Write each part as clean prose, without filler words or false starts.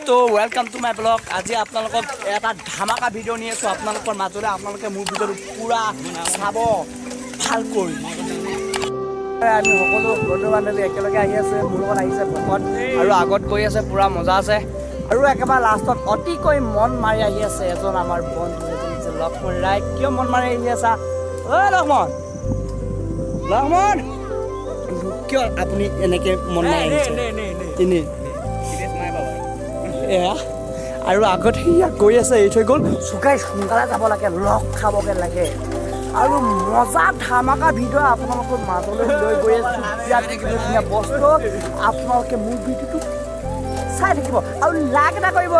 তো welcome to my blog. আজি আপোনালোকক এটা ধামাকা ভিডিঅ' নি আছোঁ আপোনালোকৰ মাজলৈ। আপোনালোকে মোৰ ভিডিঅ'টো পূৰা চাব ভালকৈ। আমি সকলো বন্ধু বান্ধৱী একেলগে আহি আছে, মোৰ লগত আহিছে ভকত আৰু আগত গৈ আছে, পূৰা মজা আছে। আৰু একেবাৰে লাষ্টত অতিকৈ মন মাৰি আহি আছে এজন আমাৰ বন্ধু, এজন লক্ষ্মণ ৰায়। কিয় মন মাৰি আহি আছা অ' লক্ষ্মণ? লক্ষ্মণ কিয় আপুনি এনেকৈ মন মাৰি আহিছে? এয়া আৰু আগত সেয়া গৈ আছে, এৰি থৈ গ'ল। চুকাই সোনকালে যাব লাগে, লগ খাবগৈ লাগে আৰু মজা ধামাকা ভিডিঅ' আপোনালোকৰ মাজলৈ লৈ গৈ আছোঁ। বিৰাট ধুনীয়া বস্তু। আপোনালোকে মোৰ ভিডিঅ'টো চাই থাকিব আৰু লাইক এটা কৰিব।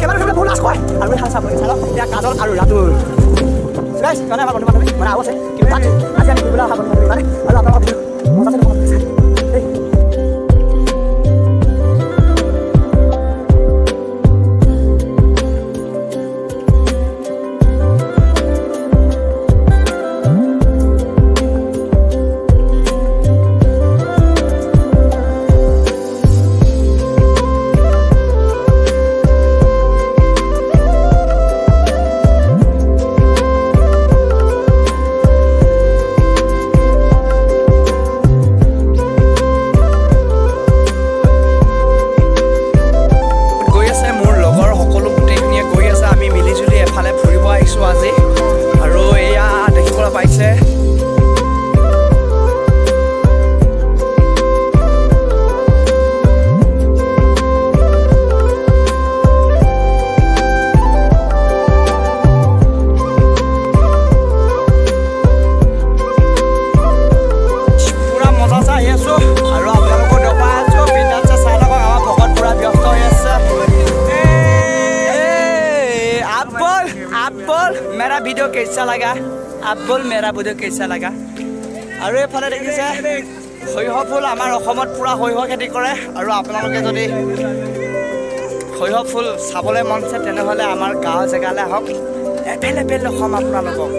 কেমেৰা বহুত লাজ কৰে আৰু এতিয়া কাজল আৰু ৰাতুল মানে আমাৰ বন্ধু বান্ধৱী মানে আৰু আছে, কিন্তু তাত আজি আমি ফুৰিবলৈ অহা বন্ধু বান্ধৱী মানে আৰু আপোনালোকৰ ভিডিঅ' মজা আছে। मेरा वीडियो कैसा लगा? आप बोल मेरा वीडियो कैसा लगा? আৰু এইফালে দেখিছে শৈশৱ ফুল। আমাৰ অসমত পূৰা শৈশৱ খেতি কৰে আৰু আপোনালোকে যদি শৈশৱ ফুল চাবলৈ মন আছে তেনেহ'লে আমাৰ গাঁও জেগালৈ আহক, এভেইলেবল অসম আপোনালোকক।